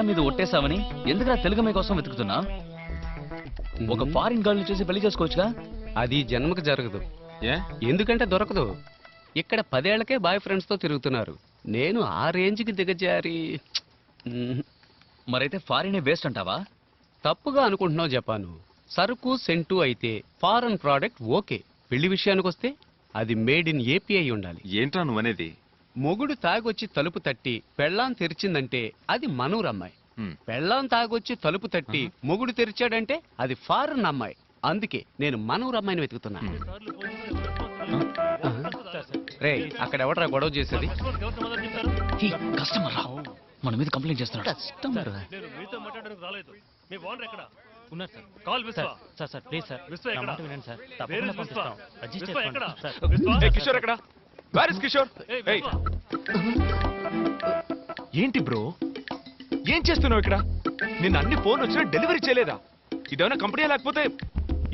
ప్రాణం మీద ఒట్టేసావని ఎందుకురా తెలుగు అమ్మాయి కోసం వెతుకుతున్నా? ఒక ఫారిన్ గర్ల్ చూసి పెళ్లి చేసుకోవచ్చుగా. అది జన్మకు జరగదు. ఎందుకంటే దొరకదు. ఇక్కడ 10 ఏళ్లకే బాయ్ ఫ్రెండ్స్ తో తిరుగుతున్నారు. నేను ఆ రేంజ్కి దిగజారి. మరైతే ఫారినే వేస్ట్ అంటావా? తప్పుగా అనుకుంటున్నావు జపాను. సరుకు సెంటు అయితే ఫారెన్ ప్రోడక్ట్ ఓకే. పెళ్లి విషయానికి వస్తే అది మేడ్ ఇన్ ఏపీ అయి ఉండాలి. ఏంట్రా నువ్వనేది? మొగుడు తాగొచ్చి తలుపు తట్టి పెళ్ళాం తెరిచిందంటే అది మనూరు అమ్మాయి. పెళ్ళాం తాగొచ్చి తలుపు తట్టి మొగుడు తెరిచాడంటే అది ఫారెన్ అమ్మాయి. అందుకే నేను మనూరు అమ్మాయిని వెతుకుతున్నా. రే, అక్కడ ఎవడరా గొడవ చేసేది? కస్టమర్ రా, మన మీద కంప్లైంట్ చేస్తున్నాడు. కస్టమర్ కిషోర్ ఎక్కడ? Where is Kishore? ఏంటి బ్రో, ఏం చేస్తున్నావు ఇక్కడ? నిన్న అన్ని ఫోన్ వచ్చినా డెలివరీ చేయలేదా? ఇదేమైనా కంపెనీ? లేకపోతే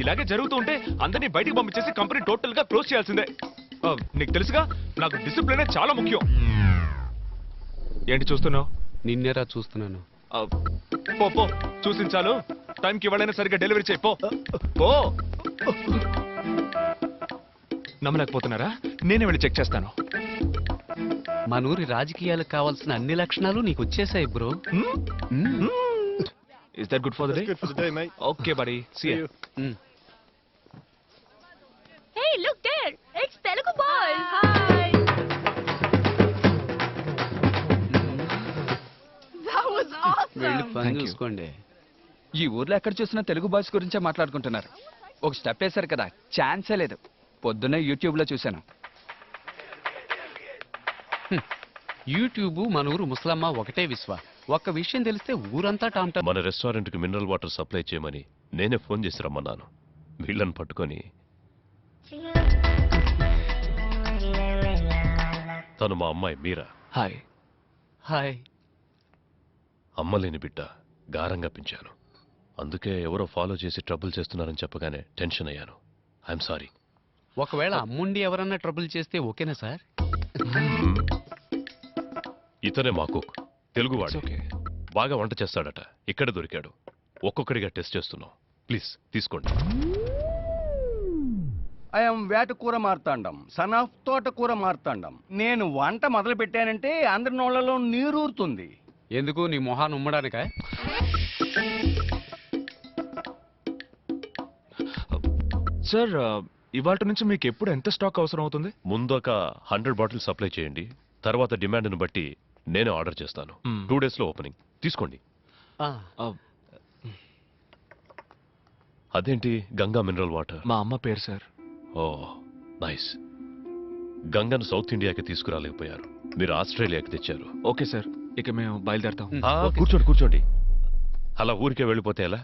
ఇలాగే జరుగుతూ ఉంటే అందరినీ బయటికి పంపించేసి కంపెనీ టోటల్ గా క్లోజ్ చేయాల్సిందే. నీకు తెలుసుగా, నాకు డిసిప్లినే చాలా ముఖ్యం. ఏంటి చూస్తున్నావు? నిన్నేరా చూస్తున్నాను. పో పో, చూసించాలు. టైంకి ఇవ్వాలైనా సరిగ్గా డెలివరీ చేయి. పో పో. నమ్మలేకపోతున్నారా? నేనే వెళ్ళి చెక్ చేస్తాను. మనూరి రాజకీయాలకు కావాల్సిన అన్ని లక్షణాలు నీకు వచ్చేసాయి bro. Is that good for the day? Okay buddy, see you. Hey, look there! It's Telugu boy. Hi. That was వెళ్ళి awesome. పని చూసుకోండి. ఈ ఊర్లో ఎక్కడ చూసినా తెలుగు బాయ్స్ గురించే మాట్లాడుకుంటున్నారు. ఒక స్టెప్ వేశారు కదా, ఛాన్సే లేదు. పొద్దున్నే యూట్యూబ్ లో చూశాను. యూట్యూబ్ మన ఊరు ముసలమ్మ ఒకటే విశ్వ. ఒక్క విషయం తెలిస్తే ఊరంతా టామ్. మన రెస్టారెంట్ కి మినరల్ వాటర్ సప్లై చేయమని నేనే ఫోన్ చేసి రమ్మన్నాను. వీళ్ళని పట్టుకొని తను మా అమ్మాయి మీరా. హాయ్. హాయ్. అమ్మలేని బిడ్డ, గారంగా పెంచాను. అందుకే ఎవరో ఫాలో చేసి ట్రబుల్ చేస్తున్నారని చెప్పగానే టెన్షన్ అయ్యాను. I'm sorry. ఒకవేళ అమ్ముండి ఎవరన్నా ట్రబుల్ చేస్తే ఓకేనా సార్? ఇతనే మా కుక్, తెలుగువాడు. బాగా వంట చేస్తాడట. ఇక్కడ దొరికాడు. ఒక్కొక్కడిగా టెస్ట్ చేస్తున్నాం. ప్లీజ్ తీసుకోండి. ఐఎమ్ వేటకూర మార్తాండం, సన్ ఆఫ్ తోటకూర మార్తాండం. నేను వంట మొదలు పెట్టానంటే అందరి నోళ్లలో నీరూరుతుంది. ఎందుకు, నీ మొహాన్ని ఉమ్మడానిక? సార్, ఇవాళ నుంచి మీకు ఎప్పుడు ఎంత స్టాక్ అవసరం అవుతుంది? ముందు ఒక 100 బాటిల్స్ సప్లై చేయండి. తర్వాత డిమాండ్ను బట్టి నేనే ఆర్డర్ చేస్తాను. 2 days లో ఓపెనింగ్. తీసుకోండి. అదేంటి గంగా మినరల్ వాటర్? మా అమ్మ పేరు సార్. ఓ నైస్. గంగను సౌత్ ఇండియాకి తీసుకురాలేకపోయారు, మీరు ఆస్ట్రేలియాకి తెచ్చారు. ఓకే సార్, ఇక మేము బయలుదేరతాం. కూర్చోండి కూర్చోండి. అలా ఊరికే వెళ్ళిపోతే ఎలా?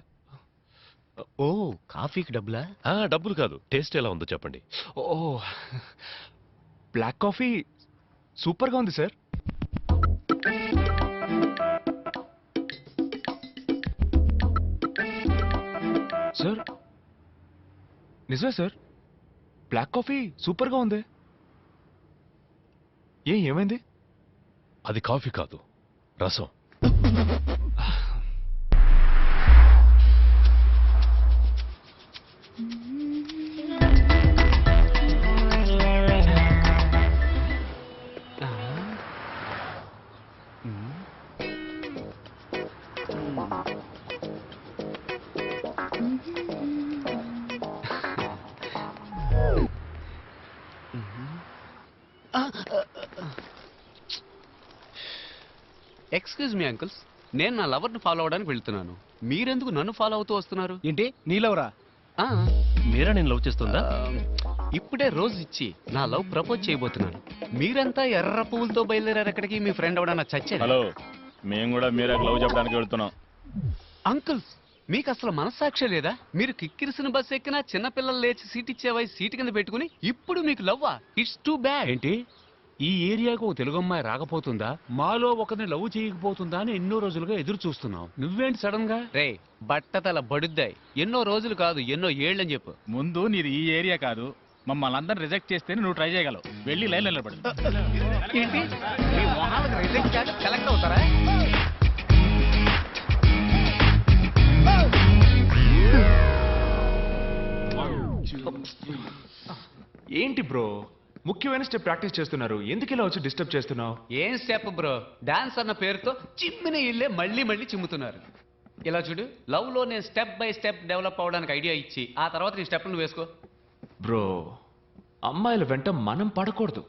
ఓ, కాఫీకి డబ్బులా? డబ్బులు కాదు, టేస్ట్ ఎలా ఉందో చెప్పండి. ఓ, బ్లాక్ కాఫీ సూపర్ గా ఉంది సార్. సార్ నిజమే సార్, బ్లాక్ కాఫీ సూపర్ గా ఉంది. ఏమైంది? అది కాఫీ కాదు, రసం. ఎక్స్క్యూజ్ మీ అంకుల్స్, నేను నా లవర్ని ఫాలో అవడానికి వెళ్తున్నాను. మీరెందుకు నన్ను ఫాలో అవుతూ వస్తున్నారు? ఏంటి నీలవరా? మీరా నేను లవ్ చేస్తుందా? ఇప్పుడే రోజు ఇచ్చి నా లవ్ ప్రపోజ్ చేయబోతున్నాను. మీరంతా ఎర్ర పువ్వులతో బయలుదేరారు ఎక్కడికి? మీ ఫ్రెండ్ ఎవడన్నా చచ్చాడు? హలో, మేము కూడా మీరా లవ్ చెప్పడానికి వెళ్తున్నాం. అంకుల్స్, మీకు అసలు మనస్సాక్షి లేదా? మీరు కిక్కిరిసిన బస్సు ఎక్కినా చిన్నపిల్లలు లేచి సీట్ ఇచ్చేవై సీట్ కింద పెట్టుకుని ఇప్పుడు మీకు లవ్వా? It's too bad. ఏంటి, ఈ ఏరియాకు ఒక తెలుగు అమ్మాయి రాకపోతుందా, మాలో ఒకరిని లవ్ చేయకపోతుందా అని ఎన్నో రోజులుగా ఎదురు చూస్తున్నావు. నువ్వేంటి సడన్ గా? రే, బట్టతల బడుద్దాయి. ఎన్నో రోజులు కాదు, ఎన్నో ఏళ్ళని చెప్పు. ముందు నీది ఈ ఏరియా కాదు, మమ్మల్ని అందరిని రిజెక్ట్ చేస్తేనే నువ్వు ట్రై చేయగలవు. వెళ్ళి లైన్ నిలబడు. ఏంటి, మీ మొహాలకు రిజెక్ట్ చేసి సెలెక్ట్ అవుతారా? ఏంటి బ్రో, ముఖ్యమైన స్టెప్ ప్రాక్టీస్ చేస్తున్నారు, ఎందుకు ఇలా వచ్చి డిస్టర్బ్ చేస్తున్నావు? ఏం స్టెప్ బ్రో, డాన్స్ అన్న పేరుతో చిమ్మిన ఇల్లే మళ్ళీ మళ్ళీ చిమ్ముతున్నారు. ఇలా చూడు, లవ్ లో నేను స్టెప్ బై స్టెప్ డెవలప్ అవడానికి ఐడియా ఇచ్చి ఆ తర్వాత నీ స్టెప్ నువ్వు వేసుకో. బ్రో, అమ్మాయిల వెంట మనం పడకూడదు,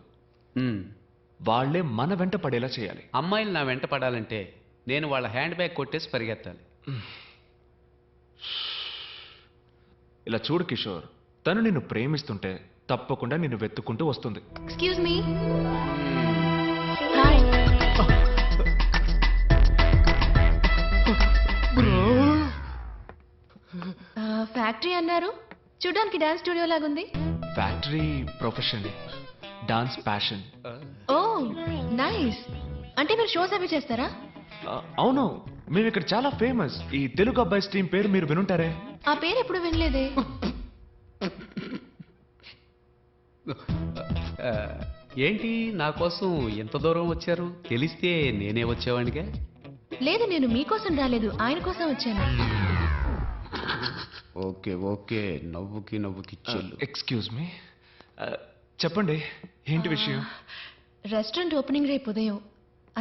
వాళ్ళే మన వెంట పడేలా చేయాలి. అమ్మాయిలు నా వెంట పడాలంటే నేను వాళ్ళ హ్యాండ్ బ్యాగ్ కొట్టేసి పరిగెత్తాలి. ఇలా చూడు కిషోర్, తను నిన్ను ప్రేమిస్తుంటే తప్పకుండా నిన్ను వెతుక్కుంటూ వస్తుంది. Excuse me. హాయ్. ఫ్యాక్టరీ అన్నారు, చూడడానికి డాన్స్ స్టూడియో లాగుంది. Factory profession, dance passion. Oh nice. అంటే మీరు షోస్ అవి చేస్తారా? అవును, మేము ఇక్కడ చాలా ఫేమస్. ఈ తెలుగు అబ్బాయి టీం పేరు మీరు వినుంటారే. ఆ పేరు ఎప్పుడు వినలేదే. ఏంటి నా కోసం ఎంత దూరం వచ్చారు? తెలిస్తే నేనే వచ్చేవాడిగా. లేదు, నేను మీకోసం రాలేదు, ఆయన కోసం వచ్చాను. ఓకే ఓకే, నవ్వుకి చెల్లు. ఎక్స్క్యూజ్ మీ, చెప్పండి ఏంటి విషయం? రెస్టారెంట్ ఓపెనింగ్ రేపు ఉదయం,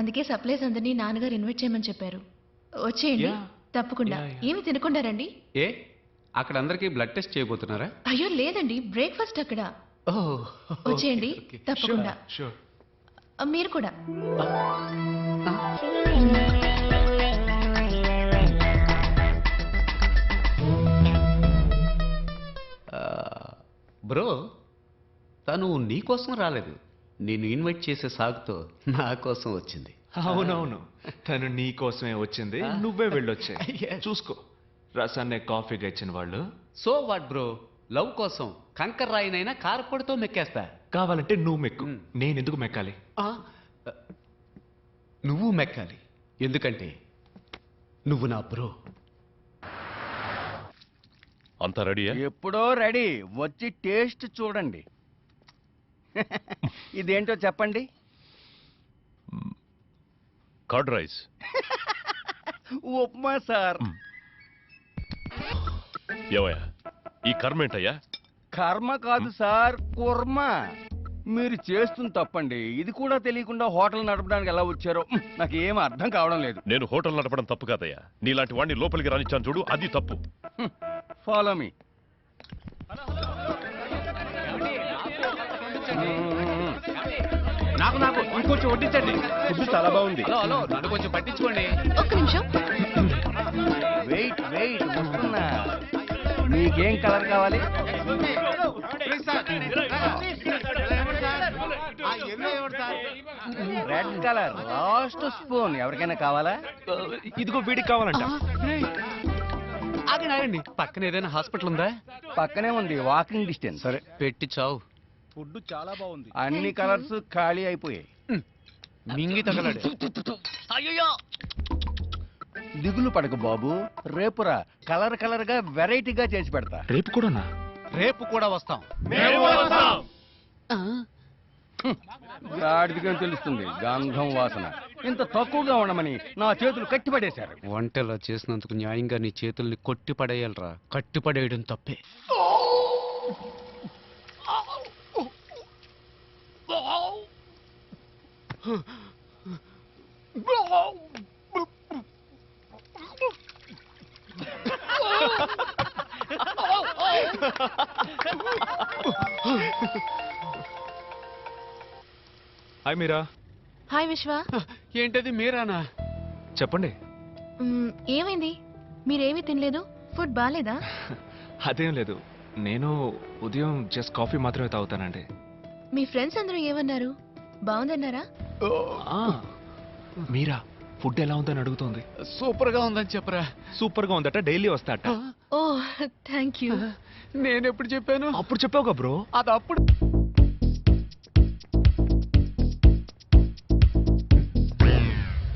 అందుకే సప్లైస్ అందరినీ నాన్నగారు ఇన్వైట్ చేయమని చెప్పారు. వచ్చేయండి. Yeah. తప్పకుండా. Yeah, yeah. ఏమి తినకుండా రండి. ఏ అక్కడ అందరికీ బ్లడ్ టెస్ట్ చేయబోతున్నారా? అయ్యో లేదండి, బ్రేక్ఫాస్ట్ అక్కడ. వచ్చేయండి తప్పకుండా. షూర్. మీరు కూడా. బ్రో, తను నీ కోసం రాలేదు, నేను ఇన్వైట్ చేసే సాగుతో నా కోసం వచ్చింది. అవునవును, తను నీ కోసమే వచ్చింది, నువ్వే వెళ్ళొచ్చే. Yes. చూసుకో, రసాన్నే కాఫీగా ఇచ్చిన వాళ్ళు. సో వాట్ బ్రో, లవ్ కోసం కంకర్ రాయినైనా కారపొడితో మెక్కేస్తా. కావాలంటే నువ్వు మెక్కు, మ్. నేను ఎందుకు మెక్కాలి? నువ్వు మెక్కాలి, ఎందుకంటే నువ్వు నా బ్రో. అంతా రెడీయా? ఎప్పుడో రెడీ, వచ్చి టేస్ట్ చూడండి. ఇదేంటో చెప్పండి. Curd rice. ఉప్మా సార్. ఏవయ్యా, ఈ కర్మ ఏంటయ్యా? కర్మ కాదు సార్, కుర్మ. మీరు చేస్తుంది తప్పండి, ఇది కూడా తెలియకుండా హోటల్ నడపడానికి ఎలా వచ్చారో నాకు ఏం అర్థం కావడం లేదు. నేను హోటల్ నడపడం తప్పు కాదయ్యా, నీలాంటి వాడిని లోపలికి రానిచ్చాను చూడు, అది తప్పు. Follow me. నాకు ఇంకొంచెం వడ్డించండి. ఫుడ్ చాలా బాగుంది. హలో నన్ను కొంచెం పట్టించుకోండి. ఒక్క నిమిషం. వెయిట్ వస్తున్నా. మీకేం కలర్ కావాలి? Red colour, last spoon. ఎవరికైనా కావాలా? ఇదిగో వీడికి కావాలంట. ఆగండి, పక్కన ఏదైనా హాస్పిటల్ ఉందా? పక్కనే ఉంది, వాకింగ్ డిస్టెన్స్. సరే పెట్టి చావు. ఫుడ్ చాలా బాగుంది. అన్ని కలర్స్ ఖాళీ అయిపోయాయి. మింగి తగలడు. దిగులు పడకు బాబు, రేపురా కలర్ గా వెరైటీగా చేసి పెడతా. రేపు కూడానా? రేపు కూడా వస్తాం. గాడిదిగా తెలుస్తుంది గంధం వాసన. ఇంత తక్కువగా ఉండమని నా చేతులు కట్టిపడేశారు. వంటలా చేసినందుకు న్యాయంగా నీ చేతుల్ని కొట్టి పడేయాలరా, కట్టి పడేయడం తప్పే. హాయ్ మీరా. హాయ్ విశ్వ. ఏంటది మీరానా? చెప్పండి. ఏమైంది? మీరేమీ తినలేదు? ఫుడ్ బాగాలేదా? అదేం లేదు, నేను ఉదయం జస్ట్ కాఫీ మాత్రమే తాగుతానండి. మీ ఫ్రెండ్స్ అందరూ ఏమన్నారు? బాగుందన్నారా? మీరా ఫుడ్ ఎలా ఉందని అడుగుతోంది. సూపర్ గా ఉందని చెప్పరా. సూపర్ గా ఉందట, డైలీ వస్తాట. Oh thank you. నేను ఎప్పుడు చెప్పాను? అప్పుడు చెప్పావుగా బ్రో. అది అప్పుడు.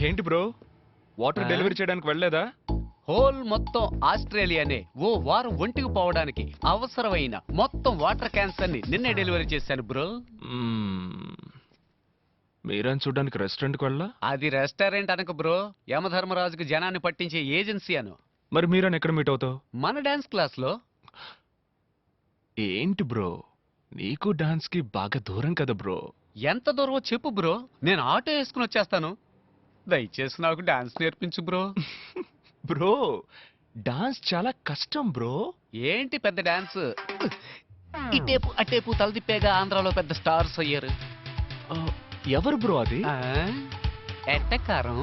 ఏంటి బ్రో, వాటర్ డెలివరీ చేయడానికి వెళ్ళలేదా? హోల్ మొత్తం ఆస్ట్రేలియానే ఓ వారం ఒంటికి పోవడానికి అవసరమైన మొత్తం వాటర్ క్యాన్స్ అన్ని నిన్నే డెలివరీ చేశాను బ్రో. మీరని చూడడానికి రెస్టారెంట్కి వెళ్ళా? అది రెస్టారెంట్ అనక బ్రో, యమధర్మరాజుకు జనాన్ని పట్టించే ఏజెన్సీ అను. మరి మీరని ఎక్కడ మీట్ అవుతావు? మన డాన్స్ క్లాస్ లో. ఏంటి బ్రో, నీకు డాన్స్ కి బాగా దూరం కదా బ్రో. ఎంత దూరమో చెప్పు బ్రో, నేను ఆటో వేసుకుని వచ్చేస్తాను. దయచేసి నాకు డాన్స్ నేర్పించు బ్రో. బ్రో డాన్స్ చాలా కష్టం బ్రో. ఏంటి పెద్ద డాన్స్? ఇటేపు అటేపు తలదిప్పేగా ఆంధ్రాలో పెద్ద స్టార్స్ అయ్యారు. ఎవరు బ్రో అది? ఎట్టకారం.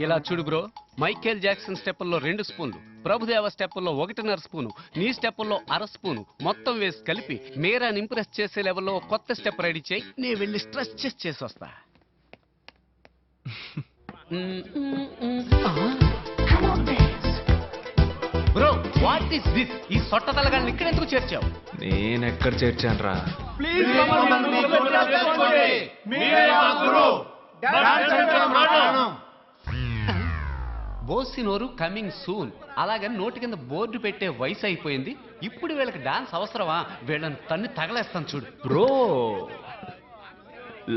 ఇలా చూడు బ్రో, మైకేల్ జాక్సన్ స్టెప్పుల్లో 2 స్పూన్లు, ప్రభుదేవ స్టెప్పుల్లో 1.5 స్పూను, నీ స్టెప్పుల్లో 1/2 స్పూను మొత్తం వేసి కలిపి మీరాని ఇంప్రెస్ చేసే లెవెల్లో కొత్త స్టెప్ రెడీ చేయి. నేను వెళ్ళి స్ట్రెస్ చేసి వస్తా. Bro what is this? ఈ సొట్ట తలగాన్ని ఇక్కడ ఎందుకు చేర్చావు? నేనెక్కడ చేర్చాను రా? బోసినోరు కమింగ్ సూన్. అలాగని నోటి కింద బోర్డు పెట్టే వయసు అయిపోయింది. ఇప్పుడు వీళ్ళకి డాన్స్ అవసరమా? వీళ్ళని తన్ని తగలేస్తాను చూడు. బ్రో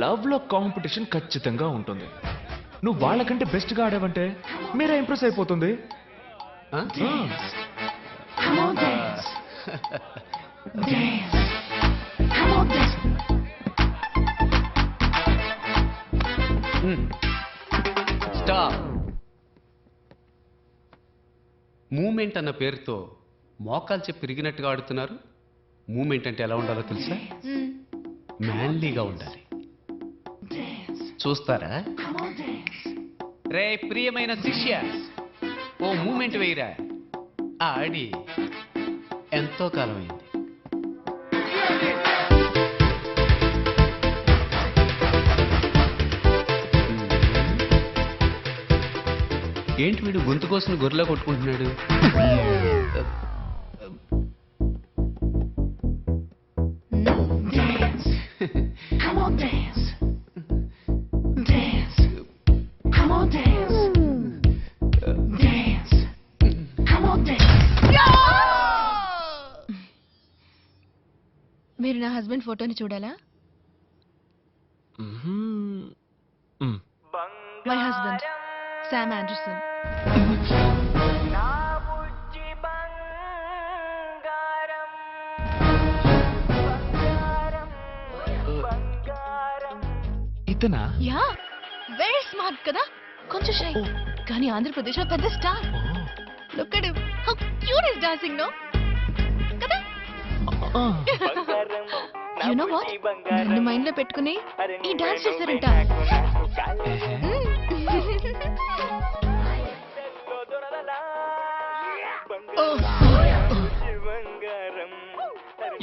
లవ్ లో కాంపిటీషన్ ఖచ్చితంగా ఉంటుంది. నువ్వు వాళ్ళకంటే బెస్ట్ గా ఆడావంటే మీరే ఇంప్రెస్ అయిపోతుంది. స్టాప్. మూమెంట్ అన్న పేరుతో మోకాలు చెప్పి తిరిగినట్టుగా ఆడుతున్నారు. మూమెంట్ అంటే ఎలా ఉండాలో తెలుసా? మ్యాన్లీగా ఉండాలి. చూస్తారా? రే ప్రియమైన శిష్య, ఓ మూమెంట్ వేయరా. ఆడి ఎంతో కాలమైంది. ఏంటి వీడు గొంతు కోసం గొర్రెలా కొట్టుకుంటున్నాడు? మీరు నా హస్బెండ్ ఫోటోని చూడాలా? My husband Sam Anderson. ఇతనా? Yeah, very smart కదా, కొంచెం షై కానీ ఆంధ్రప్రదేశ్ లో పెద్ద star. Look at him, how cute is dancing no కదా. యు నో వాట్, నన్ను మైండ్ లో పెట్టుకుని ఈ డాన్స్ చేశారంట.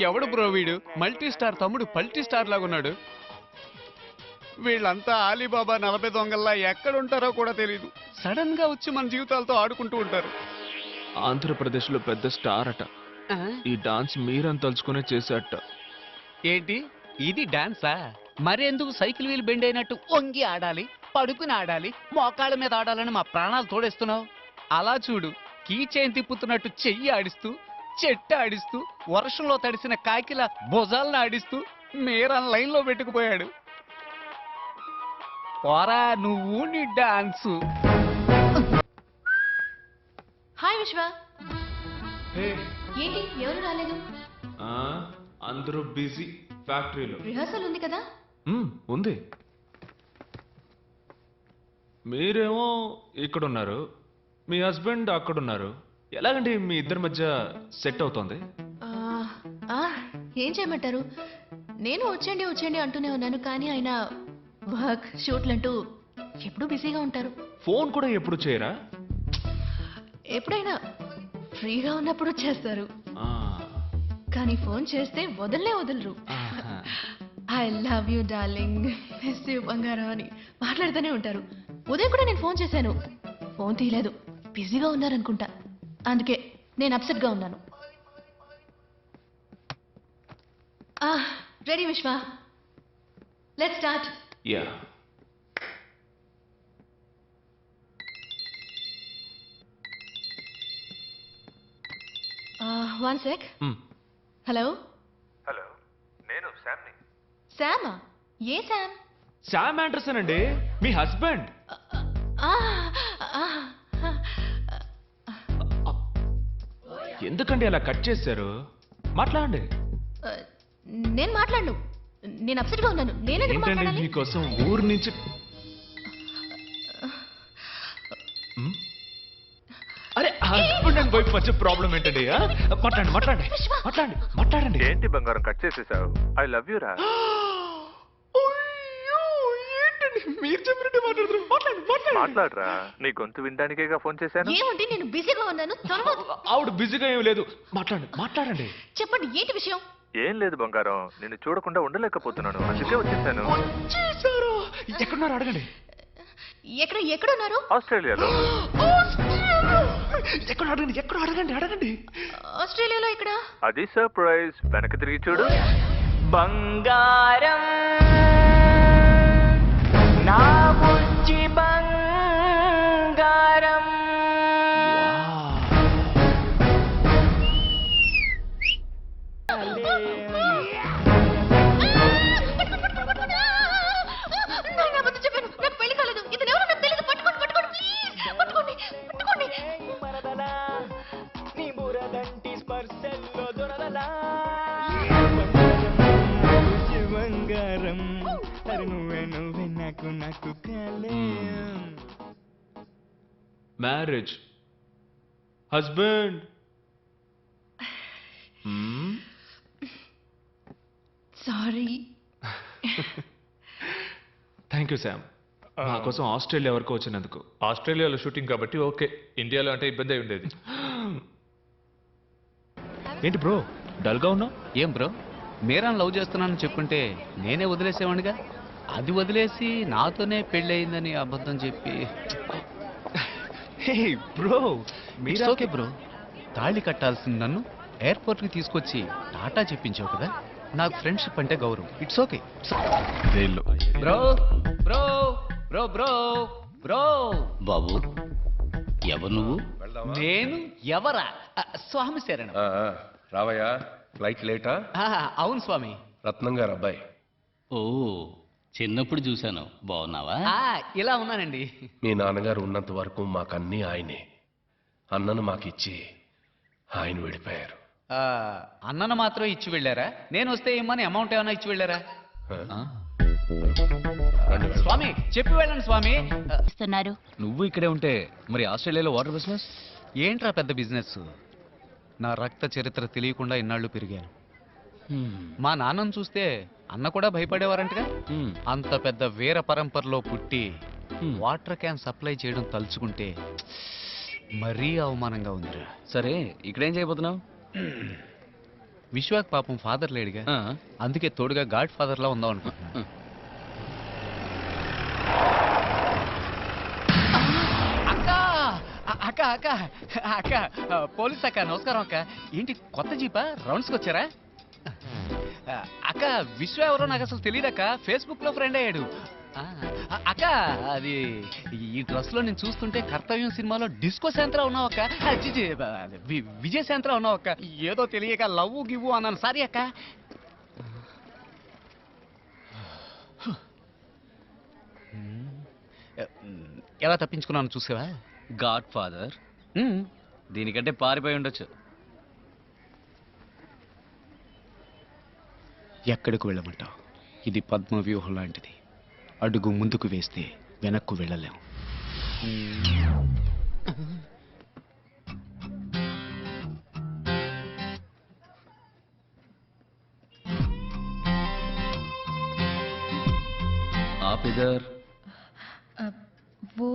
ఎవడు బ్రో వీడు? మల్టీ స్టార్ తమ్ముడు పల్టీ స్టార్ లాగా ఉన్నాడు. వీళ్ళంతా ఆలీబాబా 40 దొంగల్లా ఎక్కడుంటారో కూడా తెలియదు. సడన్ గా వచ్చి మన జీవితాలతో ఆడుకుంటూ ఉంటారు. ఆంధ్రప్రదేశ్ లో పెద్ద స్టార్ అట. ఈ డాన్స్ మీరని తలుచుకునే చేసేట. ఏంటి ఇది డాన్సా? మరెందుకు సైకిల్ వీల్ బెండ్ అయినట్టు వంగి ఆడాలి, పడుకుని ఆడాలి, మోకాళ్ళ మీద ఆడాలని మా ప్రాణాలు తోడేస్తున్నావు? అలా చూడు, కీ చైన్ తిప్పుతున్నట్టు చెయ్యి ఆడిస్తూ, చెట్టు ఆడిస్తూ, వర్షంలో తడిసిన కాకిల భుజాలను ఆడిస్తూ మీరాన్ లైన్ లో పెట్టుకుపోయాడు. పోరా నువ్వు నీ డాన్సు. హాయ్ విశ్వ. ఏంటి ఎవరు రాలేదు? అందరూ బిజీ ఫ్యాక్టరీలో. రిహార్సల్ ఉంది కదా? ఉంది. మీరేమో ఇక్కడున్నారు, మీ హస్బెండ్ అక్కడున్నారు. ఎలాగండి మీ ఇద్దరి మధ్య సెట్ అవుతోంది? ఏం చేయమంటారు, నేను వచ్చేయండి అంటూనే ఉన్నాను, కానీ ఆయన వర్క్ షూట్లంటూ ఎప్పుడూ బిజీగా ఉంటారు. ఫోన్ కూడా ఎప్పుడు చేయరా? ఎప్పుడైనా ఫ్రీగా ఉన్నప్పుడు చేస్తారు, కానీ ఫోన్ చేస్తే వదలరు. I love you darling, miss you బంగారం అని మాట్లాడుతూనే ఉంటారు. ఉదయం కూడా నేను ఫోన్ చేశాను, ఫోన్ తీయలేదు, బిజీగా ఉన్నారనుకుంటా. అందుకే నేను అప్సెట్ గా ఉన్నాను. రెడీ విశ్వ, let's start. Yeah. One sec. Hello. Hello, నేను శామ్ని. శామా? ఏ శామ్? శామ్ ఆండర్సన్ అండి, మీ హస్బెండ్. ఎందుకండి అలా కట్ చేశారు? మాట్లాడండి. నేను మాట్లాడను. నేను అప్సెట్ గా ఉన్నాను. నేనెందుకు ఏంటండి మాట్లాడాలి? మీకోసం ఊరు నుంచి అరే హస్బెండ్ అండ్ వైఫ్ మధ్య ప్రాబ్లం ఏంటండి? మాట్లాడండి మాట్లాడండి మాట్లాడండి మాట్లాడండి. ఏంటి బంగారం కట్ చేసేసావు? ఐ లవ్ యూ రా. మీరు చెప్పినట్టు మాట్లాడుతున్నారు. మాట్లాడండి మాట్లాడండి. మాట్లాడరా, నీ గొంతు వినడానికేగా ఫోన్ చేశాను. ఏమండి నేను బిజీగా ఉన్నాను. త్వరగా ఆవిడ బిజీగా ఏం లేదు. మాట్లాడండి మాట్లాడండి. చెప్పండి ఏంటి విషయం? ఏం లేదు బంగారం, నిన్ను చూడకుండా ఉండలేకపోతున్నాను, అందుకే వచ్చేసాను. వచ్చేసారు. ఎక్కడున్నారు అడగండి. ఎక్కడున్నారు? ఆస్ట్రేలియాలో. ఎక్కడ అడగండి ఎక్కడ అడగండి అడగండి. ఆస్ట్రేలియాలో ఇక్కడ. అది సర్ప్రైజ్, వెనక్కి తిరిగి చూడు. బంగారం నా బుజ్జి బంగారం. చెప్పాను నాకు పెళ్లి కాలేదు. ఇతను ఎవరో నాకు తెలియదు. పట్టుకోండి పట్టుకోండి ప్లీజ్. పట్టుకోండి పట్టుకోండి. నీ బురదంటి స్పర్శల్లో దొరదలా. బంగారం నువ్వే నువ్వే నాకు నాకు కలేం. Marriage husband. Sorry. Thank you Sam, మా కోసం ఆస్ట్రేలియా వరకు వచ్చినందుకు. ఆస్ట్రేలియాలో షూటింగ్ కాబట్టి ఓకే, ఇండియాలో అంటే ఇబ్బంది అయి ఉండేది. ఏంటి బ్రో డల్గా ఉన్నావు? ఏం బ్రో, మీరాన్ లవ్ చేస్తున్నానని చెప్పుంటే నేనే వదిలేసేవాడిగా. అది వదిలేసి నాతోనే పెళ్ళయిందని అబద్ధం చెప్పి. హే బ్రో, ఇట్స్ ఓకే బ్రో. తాళి కట్టాల్సిన నన్ను ఎయిర్పోర్ట్కి తీసుకొచ్చి టాటా చెప్పించావు కదా. నాకు ఫ్రెండ్షిప్ అంటే గౌరవం. It's okay. Bro bro bro bro bro. బాబు ఎవరు నువ్వు? నేను ఎవరా? స్వామి శరణం. రావయ్యా, ఫ్లైట్ లేటా? అవును స్వామి. రత్నం గారు అబ్బాయి. ఓ, చిన్నప్పుడు చూశాను. బాగున్నావా? ఇలా ఉన్నానండి. మీ నాన్నగారు ఉన్నంత వరకు మాకన్నీ ఆయనే. అన్నను మాకిచ్చి ఆయన వెళ్ళిపోయారు. అన్నను మాత్రం ఇచ్చి వెళ్ళారా? నేను వస్తే ఏమని అమౌంట్ ఏమైనా ఇచ్చి వెళ్ళారా? స్వామి చెప్పి వెళ్ళండి స్వామి. నువ్వు ఇక్కడే ఉంటే మరి ఆస్ట్రేలియాలో వాటర్ బిజినెస్ ఏంట్రా పెద్ద బిజినెస్? నా రక్త చరిత్ర తెలియకుండా ఇన్నాళ్ళు పెరిగాను. మా నాన్నను చూస్తే అన్న కూడా భయపడేవారంటగా. అంత పెద్ద వీర పరంపరలో పుట్టి వాటర్ క్యాన్ సప్లై చేయడం తలుచుకుంటే మరీ అవమానంగా ఉందిరా. సరే, ఇక్కడేం చేయబోతున్నావు? విశ్వాక్ పాపం ఫాదర్ లేడుగా, అందుకే తోడుగా గాడ్ ఫాదర్ లా ఉందాం అనుకుంటున్నా. అక్క అక్క అక్క పోలీస్ అక్క, నమస్కారం అక్క. ఏంటి కొత్త జీపా? రౌండ్స్కి వచ్చారా? అక్క విశ్వ ఎవరో నాకు అసలు తెలియదక్క. ఫేస్బుక్ లో ఫ్రెండ్ అయ్యాడు. అక్క అది ఈ డ్రెస్ లో నేను చూస్తుంటే కర్తవ్యం సినిమాలో డిస్కో శాంత్రా ఉన్నావక్క. విజయ్ శాంత్రా ఉన్నావక్క. ఏదో తెలియక లవ్ గివ్వు అన్నాను. సారీ అక్క. ఎలా తప్పించుకున్నాను చూసావా? గాడ్ ఫాదర్ దీనికంటే పారిపోయి ఉండొచ్చు. ఎక్కడికి వెళ్ళమంటావు? ఇది పద్మ వ్యూహం లాంటిది. అడుగు ముందుకు వేస్తే వెనక్కు వెళ్ళలేం. आप इधर? वो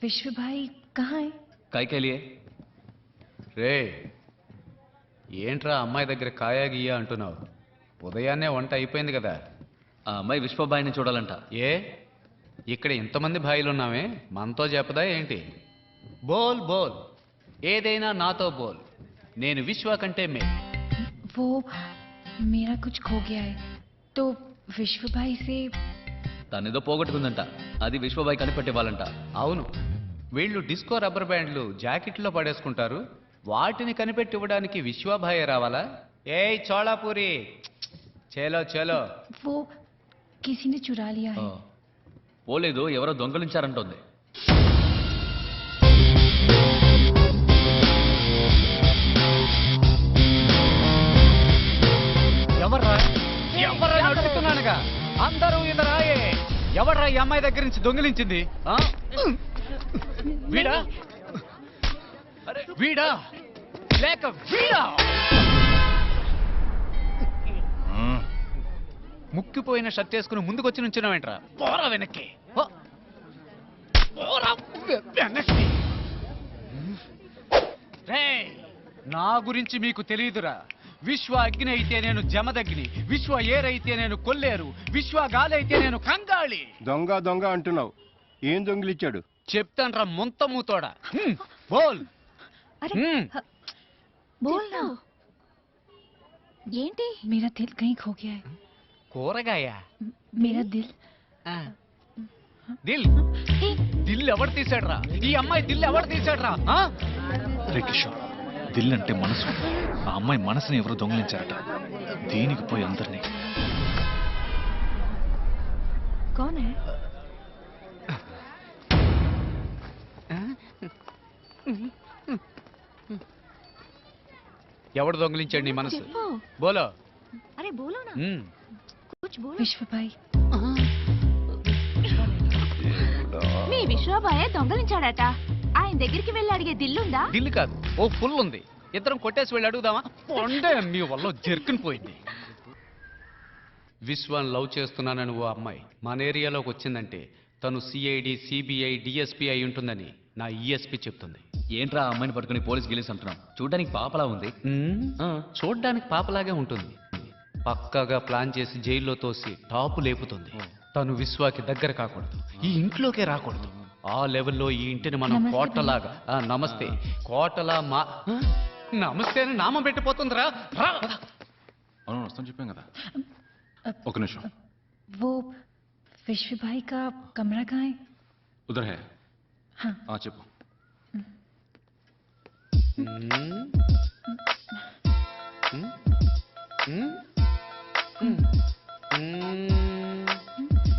विश्व भाई कहाँ है? काय के लिए? రే ఏంట్రా అమ్మాయి దగ్గర కాయా గీయా అంటున్నావు? ఉదయాన్నే వంట అయిపోయింది కదా. ఆ అమ్మాయి విశ్వబాయిని చూడాలంట. ఏ ఇక్కడ ఇంతమంది భాయిలున్నామే, మనతో చెప్పదా ఏంటి? బోల్ బోల్, ఏదైనా నాతో బోల్. నేను విశ్వ కంటే మే. वो मेरा कुछ खो गया है तो विश्व भाई से. తనేదో పోగొట్టుకుందంట, అది విశ్వబాయి కనిపెట్టేవాళ్ళంట. అవును, వీళ్ళు డిస్కో రబ్బర్ బ్యాండ్లు జాకెట్లో పడేసుకుంటారు. వాటిని కనిపెట్టి ఇవ్వడానికి విశ్వభాయే రావాలా? ఏయ్ చోళాపూరి, చేలో చేలో. वो किसी ने चुरा लिया है. పోలేదు, ఎవరో దొంగలించారంటోంది. ఎవడ్రా ఈ అమ్మాయి దగ్గర నుంచి దొంగిలించింది ఆ? వీడా వీడా లేక వీడా ముక్కిపోయిన షర్ట్ వేసుకుని ముందుకొచ్చి నుంచున్నావేంట్రా పోరా వెనక్కి పోరా వెనక్కి రేయ్, నా గురించి మీకు తెలియదురా. విశ్వ అగ్ని అయితే నేను జమదగ్ని, విశ్వ ఏరైతే నేను కొల్లేరు, విశ్వ గాలి అయితే నేను కంగాళి. దొంగ దొంగ అంటున్నావు, ఏం దొంగిలిచ్చాడు? చెప్తాన్రా ముంత మూతోడా. బోల్. బోల్నా ఏంటి? मेरा दिल कहीं खो गया है। కూరగాయ मेरा दिल దిల్ దిల్ ఎవడు తీసాడ్రా? ఈ అమ్మాయి దిల్ ఎవడు తీసాడ్రా? రే కిషోర్, దిల్ అంటే మనసు. ఆ అమ్మాయి మనసుని ఎవరు దొంగిలించారట. దీనికి పోయి అందరినీ. कौन है? ఎవడు దొంగిలించాడు నీ మనసు? బోలో. అరే బోలో నా కుచ్ బోలో. विश्व भाई। మీ విశ్వబాయే దొంగలించాడట. ఆయన దగ్గరికి వెళ్ళి అడిగే దిల్లుందా? దిల్ కాదు, ఓ ఫుల్ ఉంది. ఇద్దరం కొట్టేసి వెళ్ళి అడుగుదామా? పొండే మీ వల్ల జర్కుని పోయింది. విశ్వాన్ని లవ్ చేస్తున్నానని ఓ అమ్మాయి మన ఏరియాలోకి వచ్చిందంటే తను సిఐడి సిబిఐ డిఎస్పీ అయి ఉంటుందని నా ఈఎస్పీ చెప్తుంది. ఏంట్రా ఆ అమ్మాయిని పట్టుకుని పోలీస్ గెలిసి అంటున్నాం? చూడడానికి పాపలా ఉంది. చూడ్డానికి పాపలాగే ఉంటుంది. పక్కాగా ప్లాన్ చేసి జైల్లో తోసి టాపు లేపుతుంది. తను విశ్వాకి దగ్గర కాకూడదు, ఈ ఇంట్లోకే రాకూడదు. ఆ లెవెల్లో ఈ ఇంటిని మనం కోటలాగా నమస్తే కోటలా మా నమస్తే అని నామం పెట్టిపోతుందిరా. అవును, వస్తాను చెప్పాం కదా. ఒక నిమిషం. वो विश्व भाई का कमरा कहाँ है? ఉదర్ హే. हाँ। చెప్పు.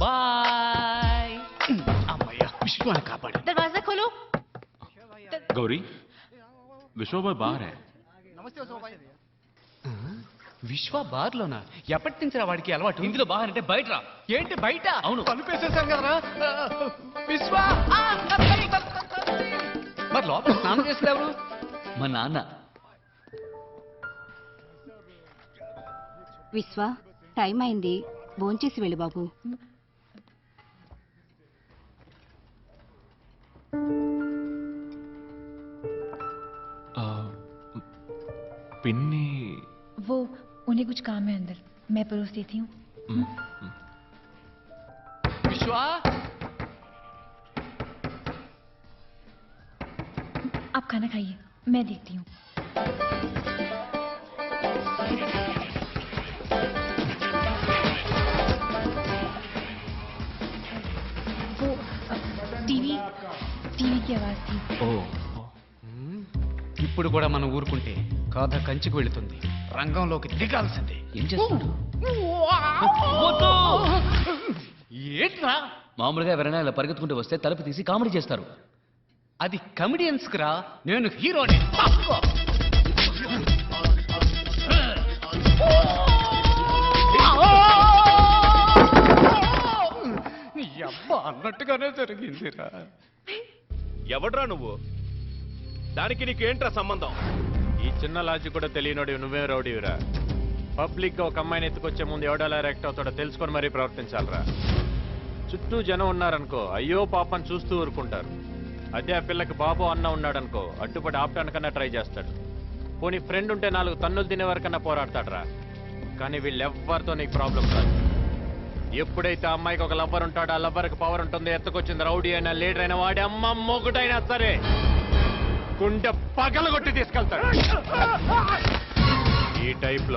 బాయ్. అమ్మయ్య, విశ్వాన్ని కాపాడు. దర్వాజా ఖోలో. గౌరీ, విశ్వబాయ్ బార్ హే. విశ్వ బార్లోనా? ఎప్పటి నుంచి రా వాడికి అలవాటు? ఇందులో బాగా అంటే బయట రా. ఏంటి బయట? అవును. కనిపేసేసాం కదరా. విశ్వ మరి లోపల స్నానం చేస్తుంది ఎవరు? మా నాన్న. విశ్వ, టైం అయింది, భోంచేసి వెళ్ళి బాబు. పిన్ని. वो उन्हें कुछ काम है अंदर, मैं परोस देती हूँ। विश्व, आप खाना खाइए, मैं देखती हूँ। वो टीवी की आवाज थी। ఇప్పుడు కూడా మనం ఊరుకుంటే కథ కంచికి వెళుతుంది. రంగంలోకి దిగాల్సిందే. ఏం చేస్తున్నాడు? ఏంట్రా? మామూలుగా ఎవరైనా ఇలా పరిగెత్తుకుంటూ వస్తే తలుపు తీసి కామెడీ చేస్తారు. అది కమెడియన్స్ రా, నేను హీరోని. అబ్బా అన్నట్టుగానే జరిగిందిరా. ఎవడ్రా నువ్వు? దానికి నీకేంట్రా సంబంధం? ఈ చిన్న లాజిక్ కూడా తెలియనోడి నువ్వే రౌడీవిరా. పబ్లిక్ గా ఒక అమ్మాయిని ఎత్తుకొచ్చే ముందు ఎవడలా రియాక్ట్ అవుతాడో తెలుసుకొని మరీ ప్రవర్తించాలరా. చుట్టూ జనం ఉన్నారనుకో, అయ్యో పాపని చూస్తూ ఊరుకుంటారు. అదే ఆ పిల్లకి బాబు అన్న ఉన్నాడనుకో, అడ్డుపడి ఆపటానికన్నా ట్రై చేస్తాడు. పోనీ ఫ్రెండ్ ఉంటే 4 తన్నులు తినే వరకన్నా పోరాడతాడరా. కానీ వీళ్ళెవ్వరితో నీకు ప్రాబ్లం రాదు. ఎప్పుడైతే ఆ అమ్మాయికి ఒక లవ్వర్ ఉంటాడో, ఆ లవ్వర్కి పవర్ ఉంటుంది. ఎత్తుకొచ్చింది రౌడీ అయినా లీడర్ అయినా వాడి అమ్మ మొగుడైనా సరే గుండె పగలగొట్టి తీసుకెళ్తాడు. ఈ టైప్ లో